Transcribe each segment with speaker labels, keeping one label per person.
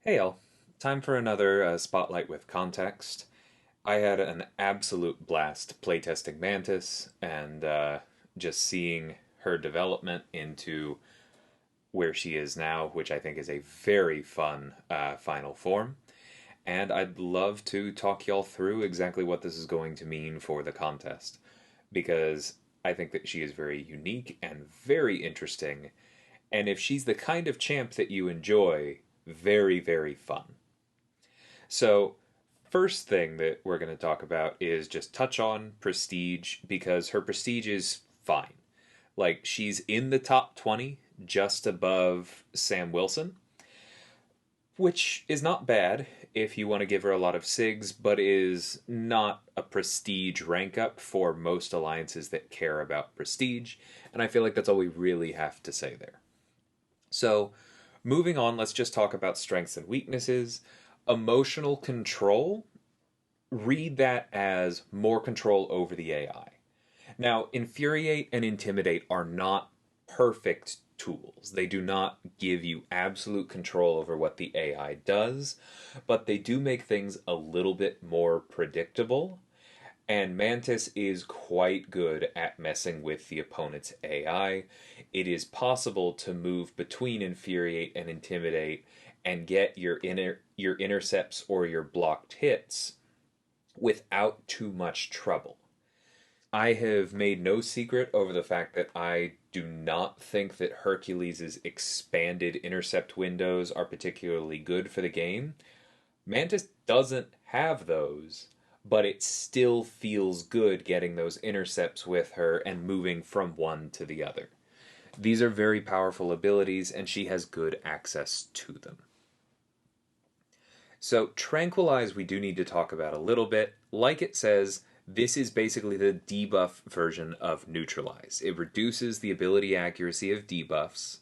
Speaker 1: Hey all, time for another Spotlight with Context. I had an absolute blast playtesting Mantis and just seeing her development into where she is now, which I think is a very fun final form. And I'd love to talk y'all through exactly what this is going to mean for the contest, because I think that she is very unique and very interesting. And if she's the kind of champ that you enjoy, very, very fun. So, first thing that we're going to talk about is just touch on prestige because her prestige is fine. Like, she's in the top 20, just above Sam Wilson, which is not bad if you want to give her a lot of SIGs, but is not a prestige rank up for most alliances that care about prestige. And I feel like that's all we really have to say there. So, moving on, let's just talk about strengths and weaknesses. Emotional control, read that as more control over the AI. Now, infuriate and intimidate are not perfect tools. They do not give you absolute control over what the AI does, but they do make things a little bit more predictable. And Mantis is quite good at messing with the opponent's AI. It is possible to move between infuriate and intimidate and get your intercepts or your blocked hits without too much trouble. I have made no secret over the fact that I do not think that Hercules' expanded intercept windows are particularly good for the game. Mantis doesn't have those, but it still feels good getting those intercepts with her and moving from one to the other. These are very powerful abilities, and she has good access to them. So, Tranquilize, we do need to talk about a little bit. Like it says, this is basically the debuff version of Neutralize. It reduces the ability accuracy of debuffs.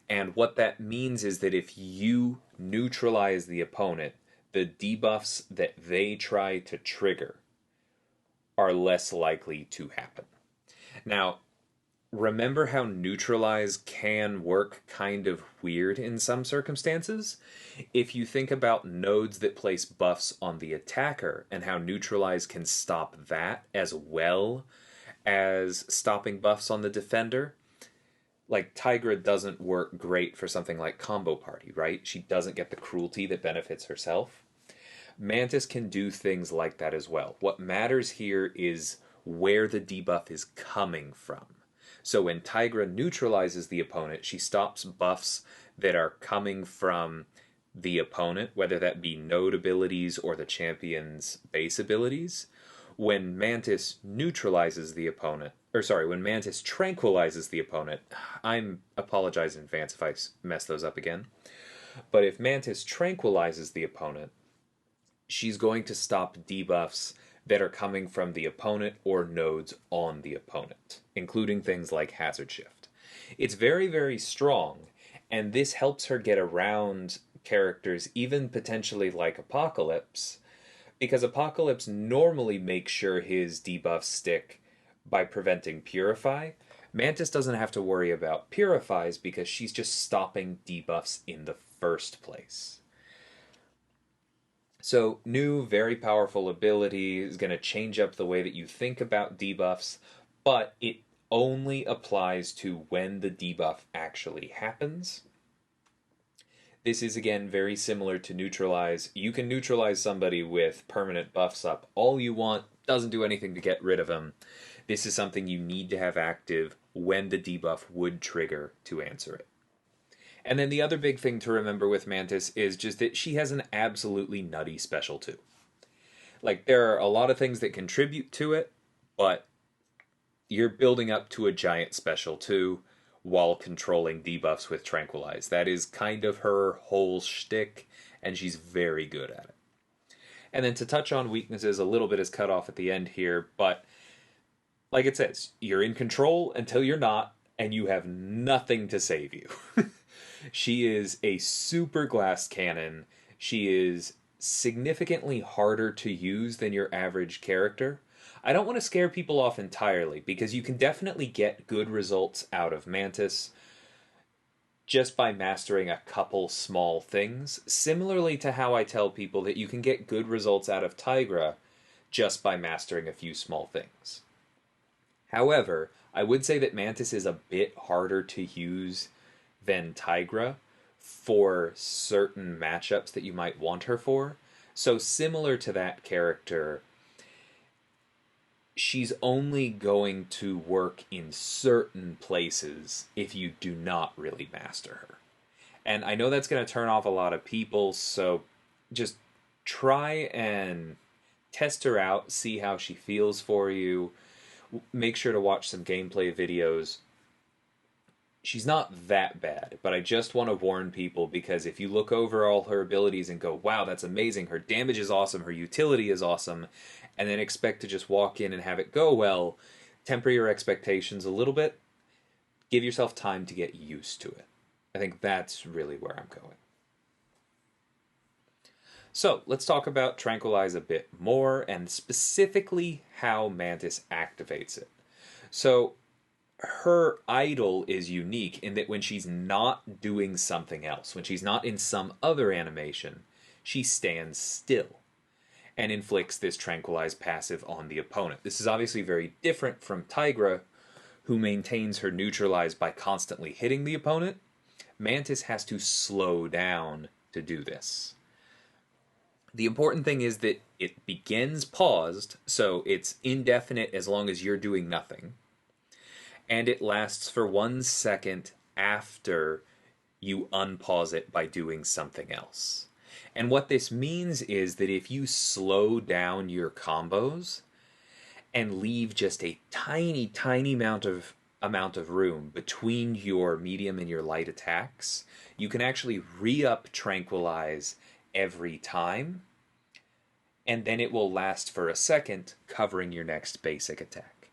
Speaker 1: And what that means is that if you neutralize the opponent, the debuffs that they try to trigger are less likely to happen. Now, remember how neutralize can work kind of weird in some circumstances? If you think about nodes that place buffs on the attacker and how neutralize can stop that as well as stopping buffs on the defender, like Tigra doesn't work great for something like Combo Party, right? She doesn't get the cruelty that benefits herself. Mantis can do things like that as well. What matters here is where the debuff is coming from. So when Tigra neutralizes the opponent, she stops buffs that are coming from the opponent, whether that be node abilities or the champion's base abilities. When Mantis neutralizes the opponent, or sorry, when Mantis tranquilizes the opponent, I'm apologize in advance if I mess those up again. But if Mantis tranquilizes the opponent, she's going to stop debuffs that are coming from the opponent or nodes on the opponent, including things like Hazard Shift. It's very, very strong, and this helps her get around characters, even potentially like Apocalypse, because Apocalypse normally makes sure his debuffs stick by preventing Purify. Mantis doesn't have to worry about Purifies because she's just stopping debuffs in the first place. So, new, very powerful ability is going to change up the way that you think about debuffs, but it only applies to when the debuff actually happens. This is again very similar to Neutralize. You can neutralize somebody with permanent buffs up all you want, doesn't do anything to get rid of them. This is something you need to have active when the debuff would trigger to answer it. And then the other big thing to remember with Mantis is just that she has an absolutely nutty special too. Like, there are a lot of things that contribute to it, but you're building up to a giant special too while controlling debuffs with Tranquilize. That is kind of her whole shtick, and she's very good at it. And then to touch on weaknesses, a little bit is cut off at the end here, but like it says, you're in control until you're not, and you have nothing to save you. She is a super glass cannon. She is significantly harder to use than your average character. I don't want to scare people off entirely because you can definitely get good results out of Mantis. just by mastering a couple small things, similarly to how I tell people that you can get good results out of Tigra just by mastering a few small things. However, I would say that Mantis is a bit harder to use than Tigra for certain matchups that you might want her for. So, similar to that character, she's only going to work in certain places if you do not really master her. And I know that's going to turn off a lot of people, so just try and test her out, see how she feels for you. Make sure to watch some gameplay videos. She's not that bad, but I just want to warn people because if you look over all her abilities and go, wow, that's amazing, her damage is awesome, her utility is awesome, and then expect to just walk in and have it go well, temper your expectations a little bit. Give yourself time to get used to it. I think that's really where I'm going. So, let's talk about Tranquilize a bit more, and specifically how Mantis activates it. So, her idol is unique in that when she's not doing something else, when she's not in some other animation, she stands still and inflicts this Tranquilize passive on the opponent. This is obviously very different from Tigra, who maintains her Neutralize by constantly hitting the opponent. Mantis has to slow down to do this. The important thing is that it begins paused, so it's indefinite as long as you're doing nothing. And it lasts for 1 second after you unpause it by doing something else. And what this means is that if you slow down your combos and leave just a tiny, tiny amount of room between your medium and your light attacks, you can actually re-up Tranquilize every time, and then it will last for a second, covering your next basic attack.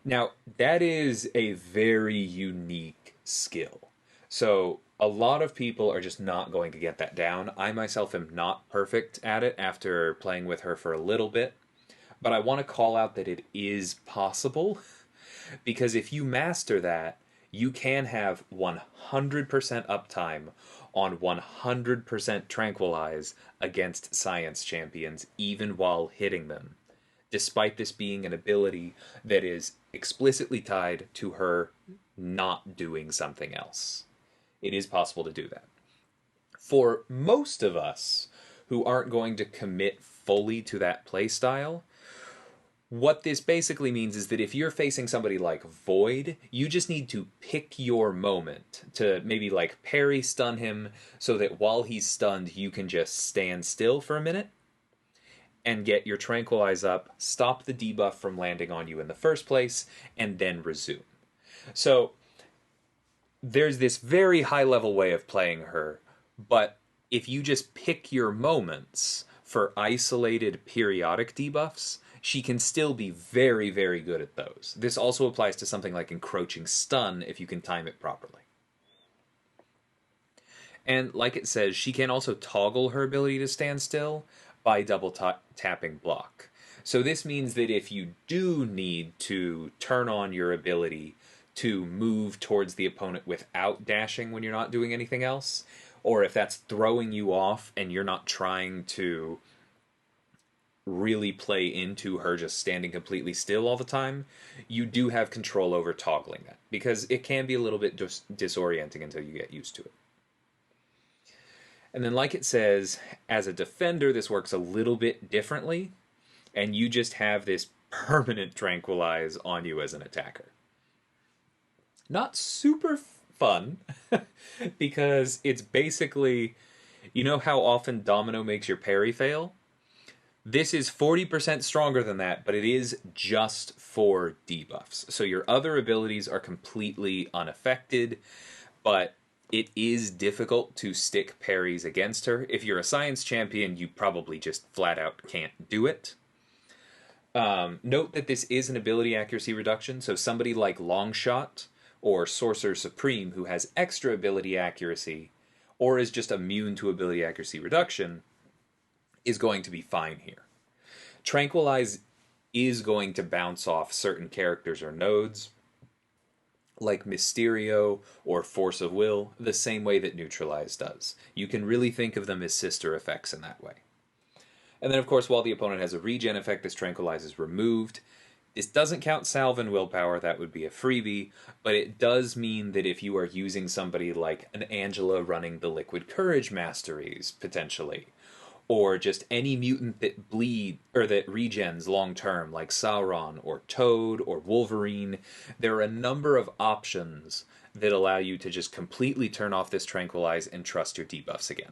Speaker 1: Now, that is a very unique skill. So, a lot of people are just not going to get that down. I myself am not perfect at it after playing with her for a little bit, but I want to call out that it is possible, because if you master that, you can have 100% uptime on 100% Tranquilize against science champions, even while hitting them, despite this being an ability that is explicitly tied to her not doing something else. It is possible to do that. For most of us who aren't going to commit fully to that playstyle, what this basically means is that if you're facing somebody like Void, you just need to pick your moment to maybe like parry stun him so that while he's stunned, you can just stand still for a minute and get your Tranquilize up, stop the debuff from landing on you in the first place, and then resume. So there's this very high level way of playing her, but if you just pick your moments for isolated periodic debuffs, she can still be very, very good at those. This also applies to something like Encroaching Stun if you can time it properly. And like it says, she can also toggle her ability to stand still by double tapping block. So this means that if you do need to turn on your ability to move towards the opponent without dashing when you're not doing anything else, or if that's throwing you off and you're not trying to really play into her just standing completely still all the time, you do have control over toggling that, because it can be a little bit disorienting until you get used to it. And then like it says, as a defender, this works a little bit differently, and you just have this permanent Tranquilize on you as an attacker. Not super fun, because it's basically, you know how often Domino makes your parry fail? This is 40% stronger than that, but it is just for debuffs. So your other abilities are completely unaffected, but it is difficult to stick parries against her. If you're a science champion, you probably just flat out can't do it. Note that this is an ability accuracy reduction, so somebody like Longshot or Sorcerer Supreme who has extra ability accuracy, or is just immune to ability accuracy reduction, is going to be fine here. Tranquilize is going to bounce off certain characters or nodes, like Mysterio or Force of Will, the same way that Neutralize does. You can really think of them as sister effects in that way. And then, of course, while the opponent has a regen effect, this Tranquilize is removed. This doesn't count Salve and Willpower, that would be a freebie, but it does mean that if you are using somebody like an Angela running the Liquid Courage Masteries, potentially, or just any mutant that bleed or that regens long term, like Sauron or Toad or Wolverine, there are a number of options that allow you to just completely turn off this Tranquilize and trust your debuffs again.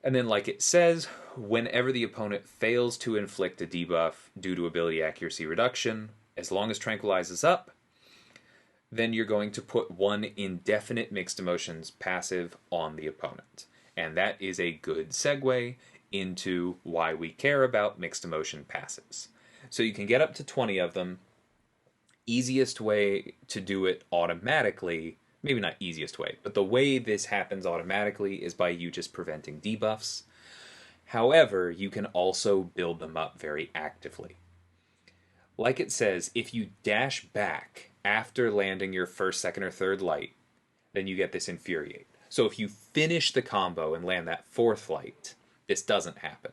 Speaker 1: And then, like it says, whenever the opponent fails to inflict a debuff due to ability accuracy reduction, as long as Tranquilize is up, then you're going to put one indefinite mixed emotions passive on the opponent. And that is a good segue into why we care about mixed emotion passives. So you can get up to 20 of them. Easiest way to do it automatically, maybe not easiest way, but the way this happens automatically is by you just preventing debuffs. However, you can also build them up very actively. Like it says, if you dash back after landing your first, second, or third light, then you get this Infuriate. So if you finish the combo and land that fourth light, this doesn't happen.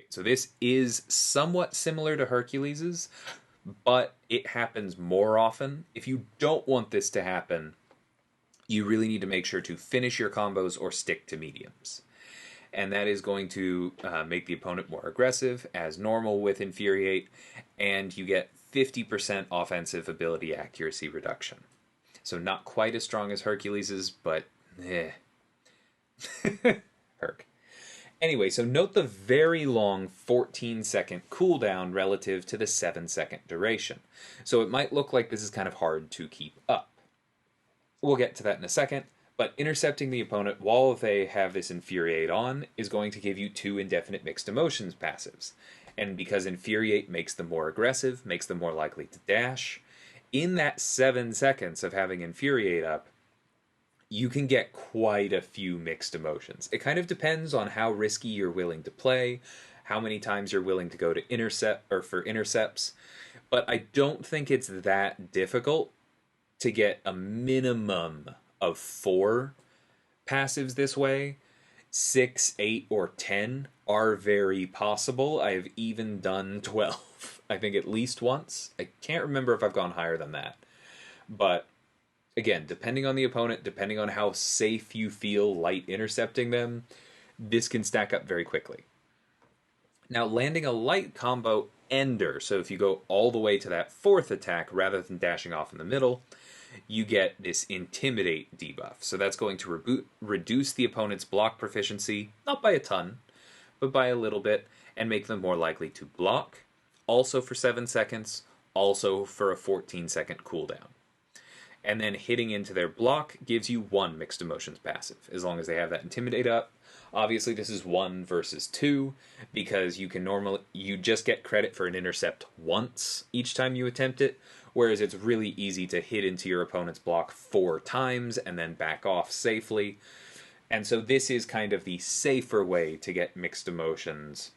Speaker 1: So this is somewhat similar to Hercules's, but it happens more often. If you don't want this to happen, you really need to make sure to finish your combos or stick to mediums. And that is going to make the opponent more aggressive, as normal with Infuriate, and you get 50% offensive ability accuracy reduction. So not quite as strong as Hercules's, but Herc. Anyway, so note the very long 14-second cooldown relative to the 7-second duration. So it might look like this is kind of hard to keep up. We'll get to that in a second, but intercepting the opponent while they have this Infuriate on is going to give you 2 indefinite mixed emotions passives. And because Infuriate makes them more aggressive, makes them more likely to dash, in that 7 seconds of having Infuriate up, you can get quite a few mixed emotions. It kind of depends on how risky you're willing to play, how many times you're willing to go to intercept or for intercepts, but I don't think it's that difficult to get a minimum of 4 passives this way. 6, 8, or 10 are very possible. I have even done 12, I think at least once. I can't remember if I've gone higher than that. But again, depending on the opponent, depending on how safe you feel light intercepting them, this can stack up very quickly. Now, landing a light combo ender, so if you go all the way to that 4th attack rather than dashing off in the middle, you get this Intimidate debuff. So that's going to reduce the opponent's block proficiency, not by a ton, but by a little bit, and make them more likely to block, also for 7 seconds, also for a 14-second cooldown. And then hitting into their block gives you 1 mixed emotions passive, as long as they have that Intimidate up. Obviously, this is 1 versus 2, because you just get credit for an intercept once each time you attempt it, whereas it's really easy to hit into your opponent's block 4 times and then back off safely. And so this is kind of the safer way to get mixed emotions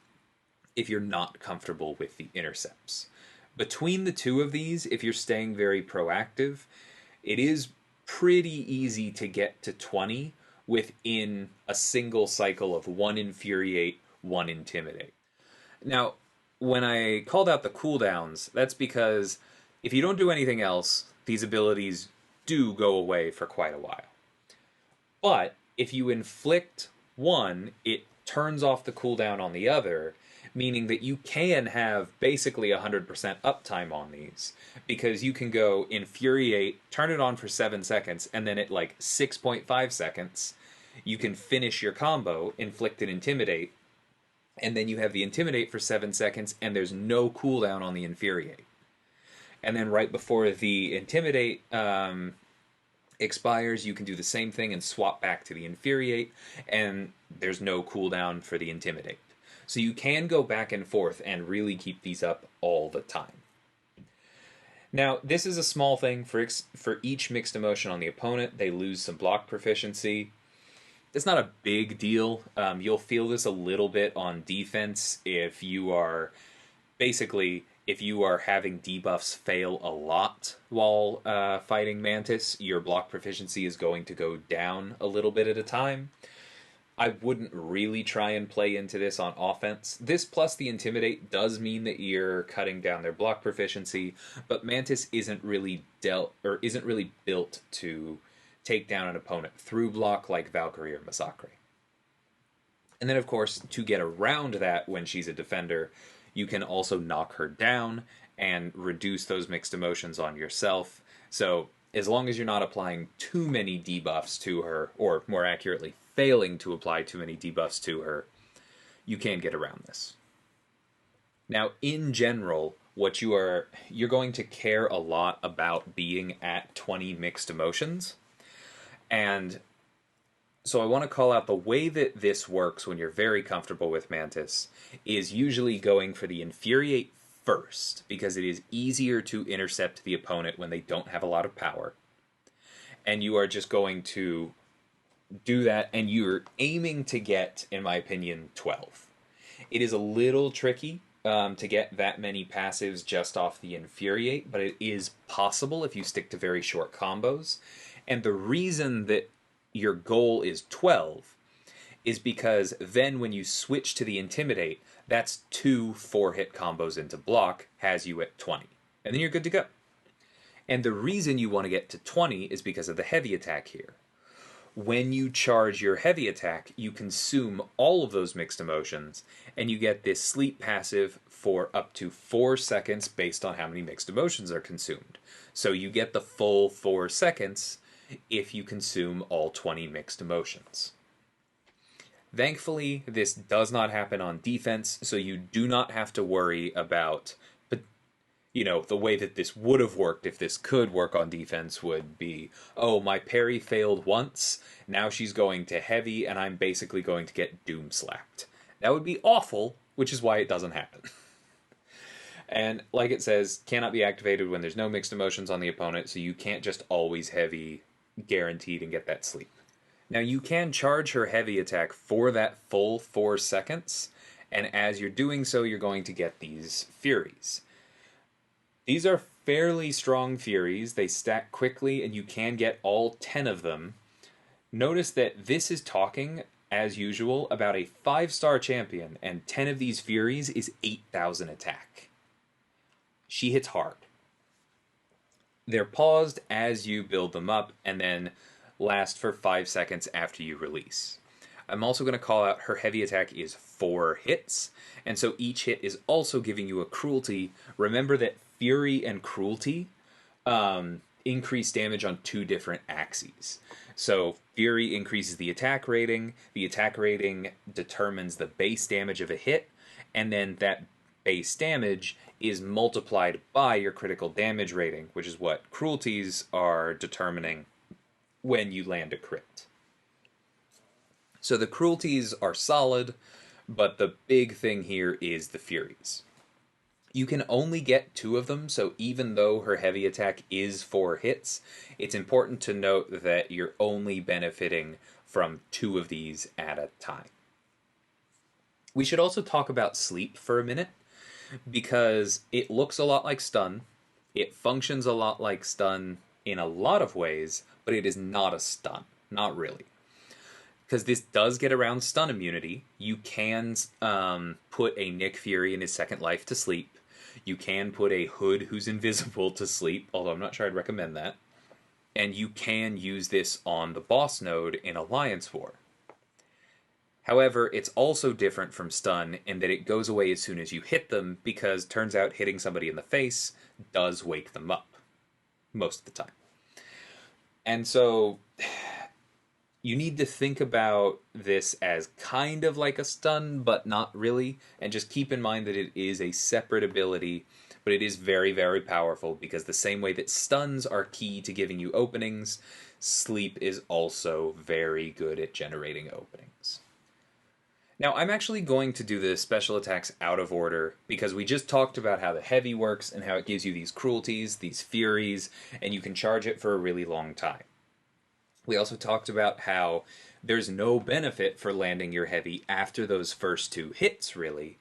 Speaker 1: if you're not comfortable with the intercepts. Between the two of these, if you're staying very proactive, it is pretty easy to get to 20 within a single cycle of 1 Infuriate, 1 Intimidate. Now, when I called out the cooldowns, that's because if you don't do anything else, these abilities do go away for quite a while. But if you inflict one, it turns off the cooldown on the other, meaning that you can have basically 100% uptime on these, because you can go Infuriate, turn it on for 7 seconds, and then at like 6.5 seconds, you can finish your combo, inflict and Intimidate, and then you have the Intimidate for 7 seconds, and there's no cooldown on the Infuriate. And then right before the Intimidate expires, you can do the same thing and swap back to the Infuriate, and there's no cooldown for the Intimidate. So you can go back and forth and really keep these up all the time. Now, this is a small thing. For each mixed emotion on the opponent, they lose some block proficiency. It's not a big deal. You'll feel this a little bit on defense if you are basically, if you are having debuffs fail a lot while fighting Mantis, your block proficiency is going to go down a little bit at a time. I wouldn't really try and play into this on offense. This plus the Intimidate does mean that you're cutting down their block proficiency, but Mantis isn't really built to take down an opponent through block like Valkyrie or Masacre. And then, of course, to get around that when she's a defender, you can also knock her down and reduce those mixed emotions on yourself. So, as long as you're not applying too many debuffs to her, or more accurately, failing to apply too many debuffs to her, you can get around this. Now, in general, you're going to care a lot about being at 20 mixed emotions. And so I want to call out the way that this works when you're very comfortable with Mantis is usually going for the Infuriate first, because it is easier to intercept the opponent when they don't have a lot of power. And you are just going to do that, and you're aiming to get, in my opinion, 12. It is a little tricky to get that many passives just off the Infuriate, but it is possible if you stick to very short combos. And the reason that your goal is 12 is because then when you switch to the Intimidate, that's 2 4-hit combos into block, has you at 20. And then you're good to go. And the reason you want to get to 20 is because of the heavy attack here. When you charge your heavy attack, you consume all of those mixed emotions, and you get this sleep passive for up to 4 seconds based on how many mixed emotions are consumed. So you get the full 4 seconds if you consume all 20 mixed emotions. Thankfully, this does not happen on defense, so you do not have to worry about, the way that this would have worked if this could work on defense would be, oh, my parry failed once, now she's going to heavy, and I'm basically going to get doom slapped. That would be awful, which is why it doesn't happen. And like it says, cannot be activated when there's no mixed emotions on the opponent, so you can't just always heavy guaranteed and get that sleep. Now you can charge her heavy attack for that full 4 seconds, and as you're doing so, you're going to get these Furies. These are fairly strong Furies. They stack quickly, and you can get all 10 of them. Notice that this is talking, as usual, about a 5-star champion, and 10 of these Furies is 8,000 attack. She hits hard. They're paused as you build them up, and then last for 5 seconds after you release. I'm also going to call out her heavy attack is 4 hits, and so each hit is also giving you a cruelty. Remember that Fury and Cruelty increase damage on 2 different axes. So Fury increases the attack rating determines the base damage of a hit, and then that base damage is multiplied by your critical damage rating, which is what cruelties are determining when you land a crit. So the cruelties are solid, but the big thing here is the Furies. You can only get 2 of them, so even though her heavy attack is 4 hits, it's important to note that you're only benefiting from 2 of these at a time. We should also talk about sleep for a minute, because it looks a lot like stun, it functions a lot like stun in a lot of ways, but it is not a stun. Not really. Because this does get around stun immunity. You can put a Nick Fury in his second life to sleep. You can put a Hood who's invisible to sleep, although I'm not sure I'd recommend that. And you can use this on the boss node in Alliance War. However, it's also different from stun in that it goes away as soon as you hit them, because turns out hitting somebody in the face does wake them up. Most of the time. And so you need to think about this as kind of like a stun, but not really. And just keep in mind that it is a separate ability, but it is very, very powerful, because the same way that stuns are key to giving you openings, sleep is also very good at generating openings. Now, I'm actually going to do the special attacks out of order, because we just talked about how the heavy works and how it gives you these cruelties, these furies, and you can charge it for a really long time. We also talked about how there's no benefit for landing your heavy after those first 2 hits, really.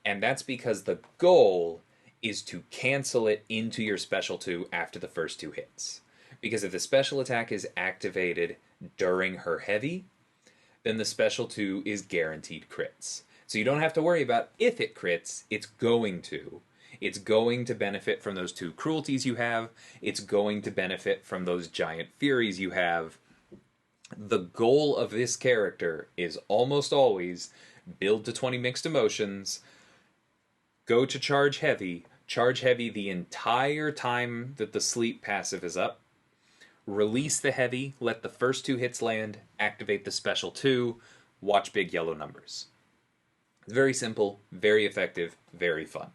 Speaker 1: And that's because the goal is to cancel it into your special 2 after the first 2 hits. Because if the special attack is activated during her heavy, then the special 2 is guaranteed crits. So you don't have to worry about if it crits, it's going to. It's going to benefit from those 2 cruelties you have. It's going to benefit from those giant furies you have. The goal of this character is almost always build to 20 mixed emotions, go to charge heavy the entire time that the sleep passive is up, release the heavy, let the first 2 hits land, activate the special 2, watch big yellow numbers. It's very simple, very effective, very fun.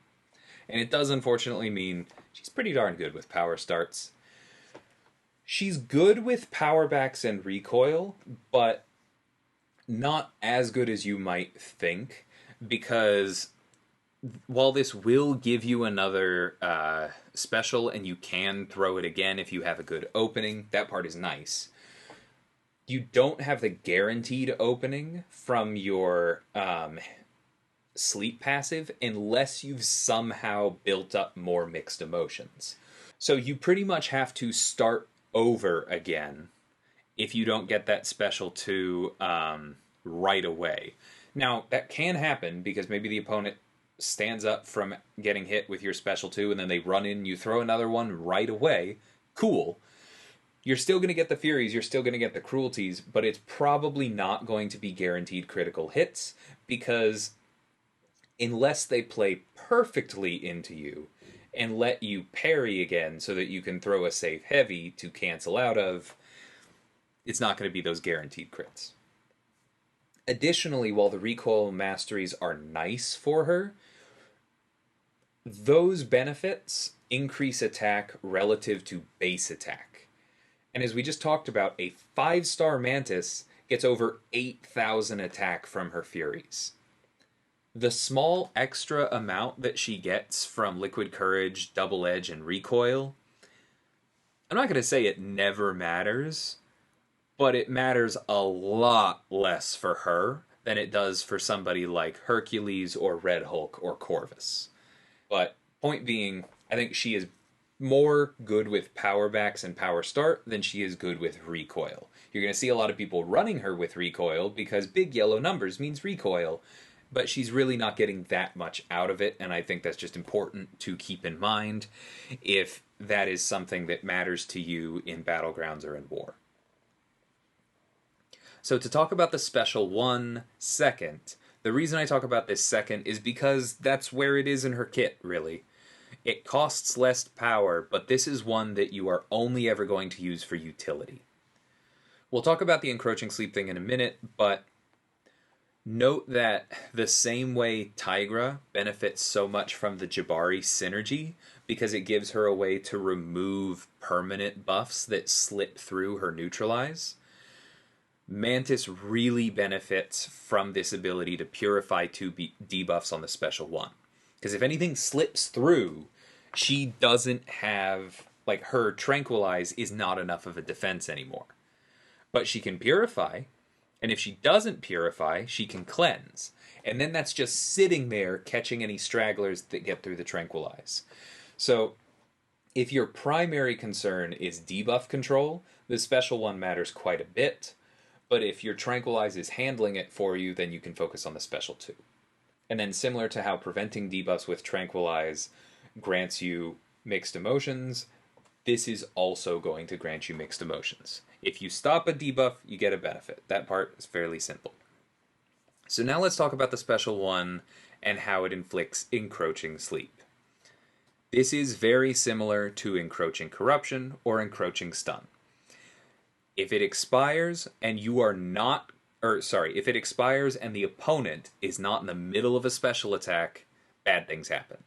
Speaker 1: And it does unfortunately mean she's pretty darn good with power starts. She's good with power backs and recoil, but not as good as you might think, because while this will give you another special and you can throw it again if you have a good opening, that part is nice. You don't have the guaranteed opening from your sleep passive unless you've somehow built up more mixed emotions. So you pretty much have to start over again if you don't get that special 2 right away. Now, that can happen because maybe the opponent stands up from getting hit with your special 2 and then they run in, you throw another one right away. Cool. You're still going to get the furies, you're still going to get the cruelties, but it's probably not going to be guaranteed critical hits because unless they play perfectly into you and let you parry again so that you can throw a safe heavy to cancel out of, it's not going to be those guaranteed crits. Additionally, while the recoil masteries are nice for her, those benefits increase attack relative to base attack. And as we just talked about, a 5-star Mantis gets over 8,000 attack from her Furies. The small extra amount that she gets from Liquid Courage, Double Edge, and Recoil, I'm not going to say it never matters, but it matters a lot less for her than it does for somebody like Hercules or Red Hulk or Corvus. But point being, I think she is more good with power backs and power start than she is good with recoil. You're going to see a lot of people running her with recoil because big yellow numbers means recoil, but she's really not getting that much out of it, and I think that's just important to keep in mind if that is something that matters to you in Battlegrounds or in War. So to talk about the special 1 second, the reason I talk about this second is because that's where it is in her kit, really. It costs less power, but this is one that you are only ever going to use for utility. We'll talk about the encroaching sleep thing in a minute, but note that the same way Tigra benefits so much from the Jabari synergy, because it gives her a way to remove permanent buffs that slip through her neutralize, Mantis really benefits from this ability to purify 2 debuffs on the special 1. Because if anything slips through, she doesn't have, like, her Tranquilize is not enough of a defense anymore. But she can purify, and if she doesn't purify, she can cleanse. And then that's just sitting there catching any stragglers that get through the Tranquilize. So if your primary concern is debuff control, the special 1 matters quite a bit. But if your Tranquilize is handling it for you, then you can focus on the special 2. And then similar to how preventing debuffs with Tranquilize grants you mixed emotions, this is also going to grant you mixed emotions. If you stop a debuff, you get a benefit. That part is fairly simple. So now let's talk about the special 1 and how it inflicts encroaching sleep. This is very similar to encroaching corruption or encroaching stun. If it expires and you are not, if it expires and the opponent is not in the middle of a special attack, bad things happen.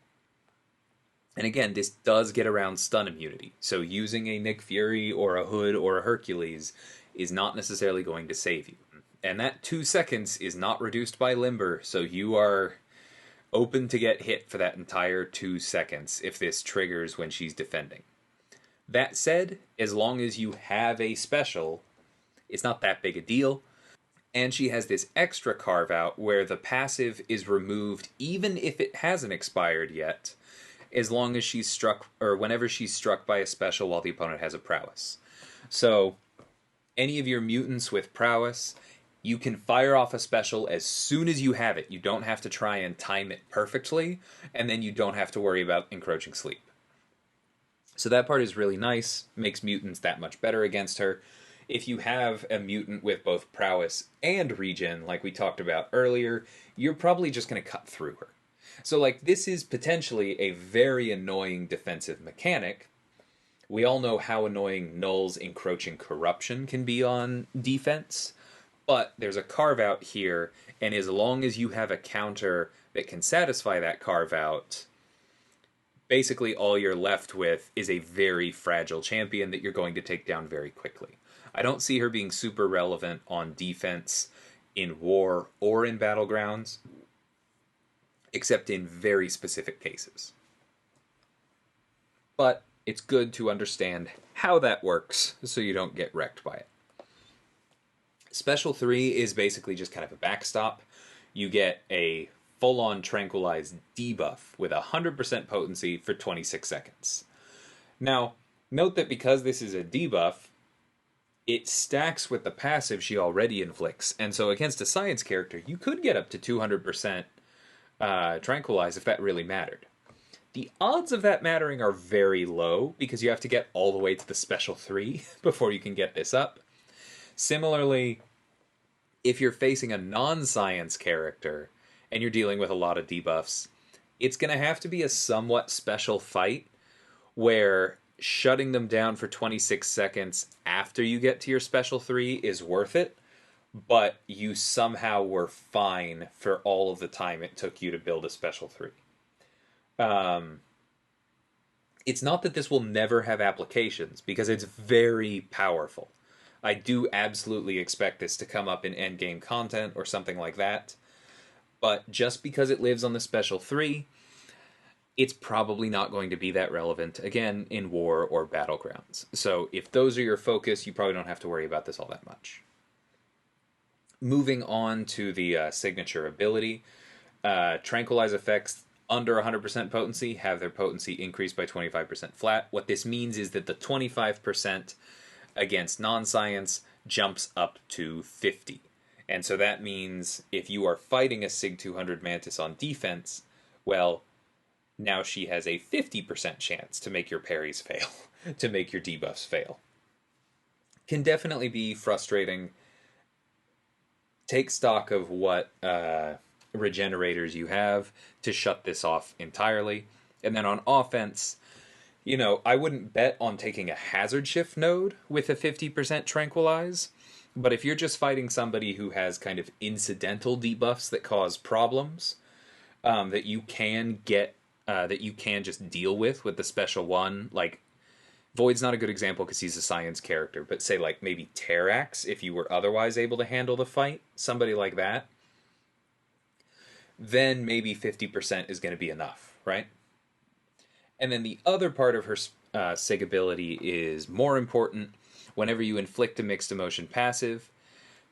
Speaker 1: And again, this does get around stun immunity. So using a Nick Fury or a Hood or a Hercules is not necessarily going to save you. And that 2 seconds is not reduced by Limber, so you are open to get hit for that entire 2 seconds if this triggers when she's defending. That said, as long as you have a special, it's not that big a deal. And she has this extra carve out where the passive is removed even if it hasn't expired yet, as long as she's struck, or whenever she's struck by a special while the opponent has a prowess. So, any of your mutants with prowess, you can fire off a special as soon as you have it. You don't have to try and time it perfectly, and then you don't have to worry about encroaching sleep. So that part is really nice, makes mutants that much better against her. If you have a mutant with both prowess and regen, like we talked about earlier, you're probably just going to cut through her. So, like, this is potentially a very annoying defensive mechanic. We all know how annoying Null's encroaching corruption can be on defense, but there's a carve out here, and as long as you have a counter that can satisfy that carve out, basically all you're left with is a very fragile champion that you're going to take down very quickly. I don't see her being super relevant on defense in war or in battlegrounds, except in very specific cases. But it's good to understand how that works so you don't get wrecked by it. Special 3 is basically just kind of a backstop. You get a full-on Tranquilize debuff with 100% potency for 26 seconds. Now, note that because this is a debuff, it stacks with the passive she already inflicts, and so against a science character, you could get up to 200% Tranquilize if that really mattered. The odds of that mattering are very low, because you have to get all the way to the Special 3 before you can get this up. Similarly, if you're facing a non-science character, and you're dealing with a lot of debuffs, it's going to have to be a somewhat special fight where shutting them down for 26 seconds after you get to your special 3 is worth it, but you somehow were fine for all of the time it took you to build a special 3. It's not that this will never have applications, because it's very powerful. I do absolutely expect this to come up in endgame content or something like that. But just because it lives on the Special 3, it's probably not going to be that relevant, again, in war or battlegrounds. So if those are your focus, you probably don't have to worry about this all that much. Moving on to the signature ability, Tranquilize effects under 100% potency have their potency increased by 25% flat. What this means is that the 25% against non-science jumps up to 50. And so that means if you are fighting a Sig 200 Mantis on defense, well, now she has a 50% chance to make your parries fail, to make your debuffs fail. Can definitely be frustrating. Take stock of what regenerators you have to shut this off entirely. And then on offense, I wouldn't bet on taking a hazard shift node with a 50% Tranquilize. But if you're just fighting somebody who has kind of incidental debuffs that cause problems, that you can get, that you can just deal with the special one, like Void's not a good example because he's a science character, but say like maybe Terrax, if you were otherwise able to handle the fight, somebody like that, then maybe 50% is going to be enough, right? And then the other part of her Sig ability is more important. Whenever you inflict a mixed emotion passive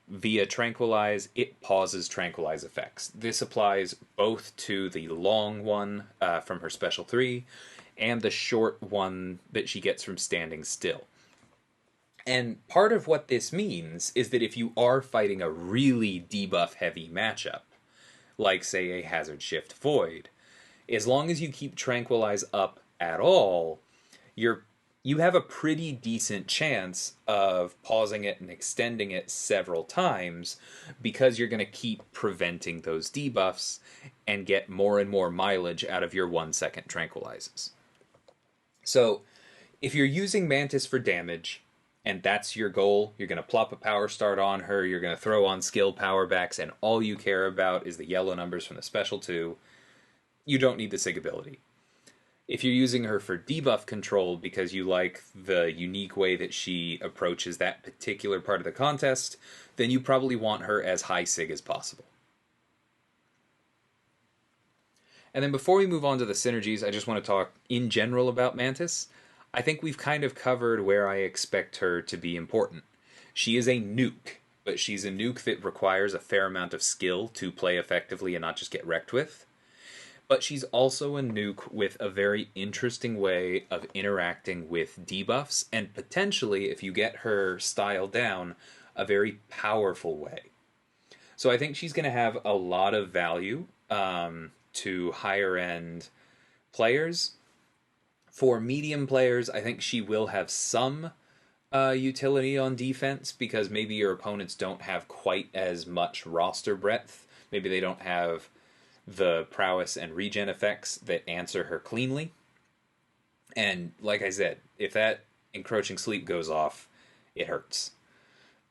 Speaker 1: via Tranquilize, it pauses Tranquilize effects. This applies both to the long one from her Special 3 and the short one that she gets from standing still. And part of what this means is that if you are fighting a really debuff-heavy matchup, like, say, a Hazard Shift Void, as long as you keep Tranquilize up at all, you have a pretty decent chance of pausing it and extending it several times, because you're going to keep preventing those debuffs and get more and more mileage out of your 1 second Tranquilizes. So, if you're using Mantis for damage, and that's your goal, you're going to plop a power start on her, you're going to throw on skill power backs, and all you care about is the yellow numbers from the Special 2, you don't need the Sig ability. If you're using her for debuff control because you like the unique way that she approaches that particular part of the contest, then you probably want her as high Sig as possible. And then before we move on to the synergies, I just want to talk in general about Mantis. I think we've kind of covered where I expect her to be important. She is a nuke, but she's a nuke that requires a fair amount of skill to play effectively and not just get wrecked with. But she's also a nuke with a very interesting way of interacting with debuffs, and potentially, if you get her style down, a very powerful way. So I think she's going to have a lot of value to higher end players. For medium players, I think she will have some utility on defense because maybe your opponents don't have quite as much roster breadth. Maybe they don't have the prowess and regen effects that answer her cleanly. And like I said, if that encroaching sleep goes off, it hurts.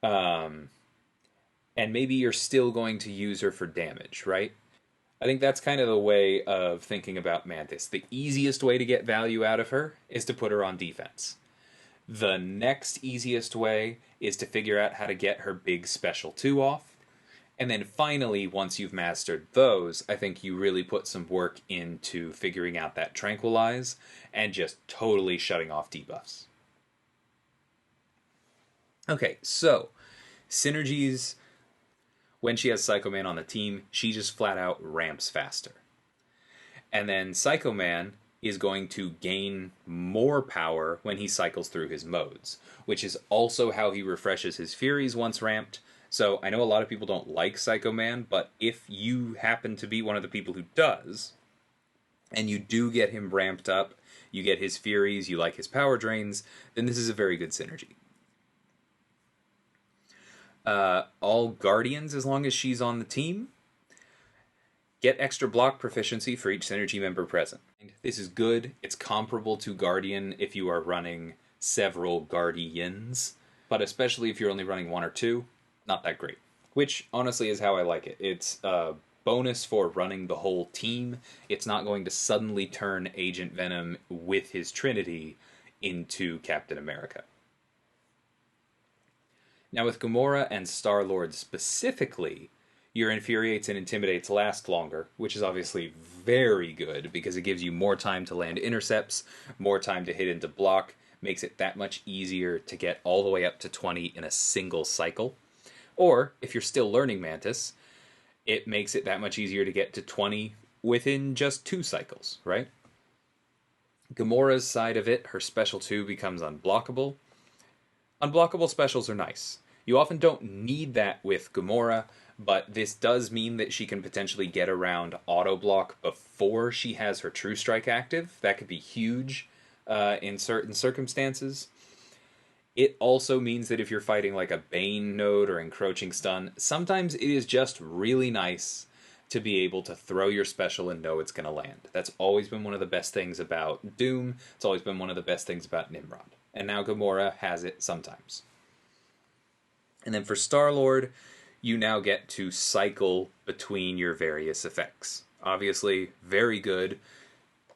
Speaker 1: Um, and maybe you're still going to use her for damage, right? I think that's kind of the way of thinking about Mantis. The easiest way to get value out of her is to put her on defense. The next easiest way is to figure out how to get her big special 2 off. And then finally, once you've mastered those, I think you really put some work into figuring out that Tranquilize and just totally shutting off debuffs. Okay, so Synergies, when she has Psycho Man on the team, she just flat out ramps faster. And then Psycho Man is going to gain more power when he cycles through his modes, which is also how he refreshes his Furies once ramped. So I know a lot of people don't like Psycho Man, but if you happen to be one of the people who does, and you do get him ramped up, you get his Furies, you like his power drains, then this is a very good synergy. All Guardians, as long as she's on the team, get extra block proficiency for each synergy member present. This is good. It's comparable to Guardian if you are running several Guardians, but especially if you're only running 1 or 2, not that great. Which, honestly, is how I like it. It's a bonus for running the whole team. It's not going to suddenly turn Agent Venom with his Trinity into Captain America. Now with Gamora and Star-Lord specifically, your Infuriates and Intimidates last longer, which is obviously very good because it gives you more time to land intercepts, more time to hit into block, makes it that much easier to get all the way up to 20 in a single cycle. Or, if you're still learning Mantis, it makes it that much easier to get to 20 within just 2 cycles, right? Gamora's side of it, her special 2 becomes unblockable. Unblockable specials are nice. You often don't need that with Gamora, but this does mean that she can potentially get around auto block before she has her True Strike active. That could be huge in certain circumstances. It also means that if you're fighting like a Bane node or encroaching stun, sometimes it is just really nice to be able to throw your special and know it's going to land. That's always been one of the best things about Doom. It's always been one of the best things about Nimrod. And now Gamora has it sometimes. And then for Star-Lord, you now get to cycle between your various effects. Obviously, very good.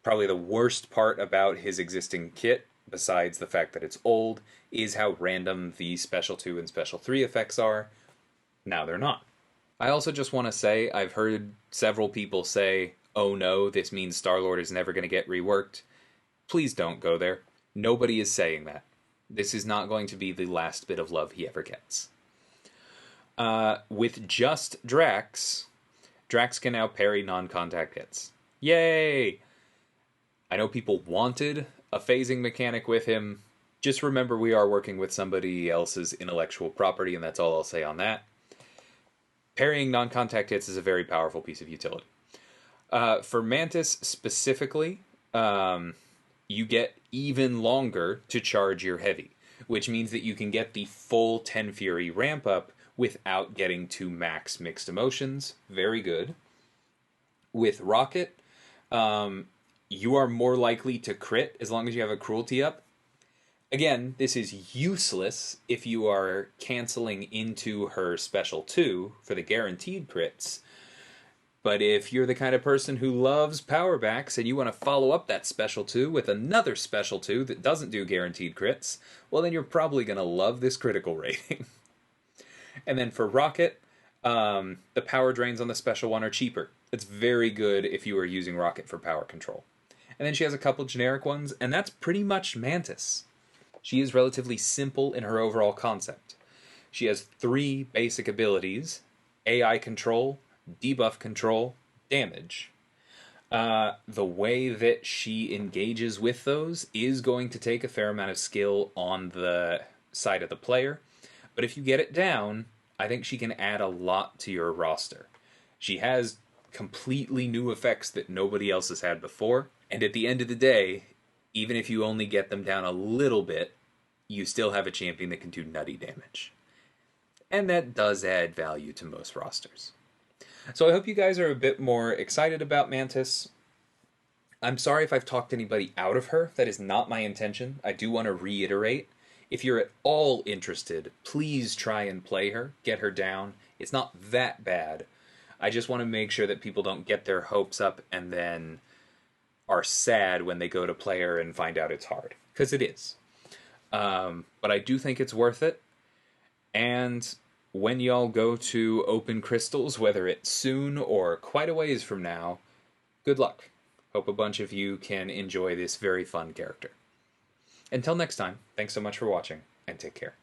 Speaker 1: Probably the worst part about his existing kit, besides the fact that it's old, is how random the Special 2 and Special 3 effects are. Now they're not. I also just want to say, I've heard several people say, oh no, this means Star-Lord is never going to get reworked. Please don't go there. Nobody is saying that. This is not going to be the last bit of love he ever gets. With just Drax, Drax can now parry non-contact hits. Yay! I know people wanted a phasing mechanic with him. Just remember we are working with somebody else's intellectual property, and that's all I'll say on that. Parrying non-contact hits is a very powerful piece of utility. For Mantis specifically, you get even longer to charge your heavy, which means that you can get the full 10 Fury ramp up without getting to max mixed emotions. Very good. With Rocket, you are more likely to crit as long as you have a cruelty up. Again, this is useless if you are canceling into her special 2 for the guaranteed crits. But if you're the kind of person who loves power backs and you want to follow up that special 2 with another special 2 that doesn't do guaranteed crits, well then you're probably going to love this critical rating. And then for Rocket, the power drains on the special 1 are cheaper. It's very good if you are using Rocket for power control. And then she has a couple generic ones, and that's pretty much Mantis. She is relatively simple in her overall concept. She has 3 basic abilities: AI control, debuff control, damage. The way that she engages with those is going to take a fair amount of skill on the side of the player. But if you get it down, I think she can add a lot to your roster. She has completely new effects that nobody else has had before. And at the end of the day, even if you only get them down a little bit, you still have a champion that can do nutty damage. And that does add value to most rosters. So I hope you guys are a bit more excited about Mantis. I'm sorry if I've talked anybody out of her. That is not my intention. I do want to reiterate. If you're at all interested, please try and play her. Get her down. It's not that bad. I just want to make sure that people don't get their hopes up and then are sad when they go to play her and find out it's hard. Because it is. But I do think it's worth it. And when y'all go to open crystals, whether it's soon or quite a ways from now, good luck. Hope a bunch of you can enjoy this very fun character. Until next time, thanks so much for watching, and take care.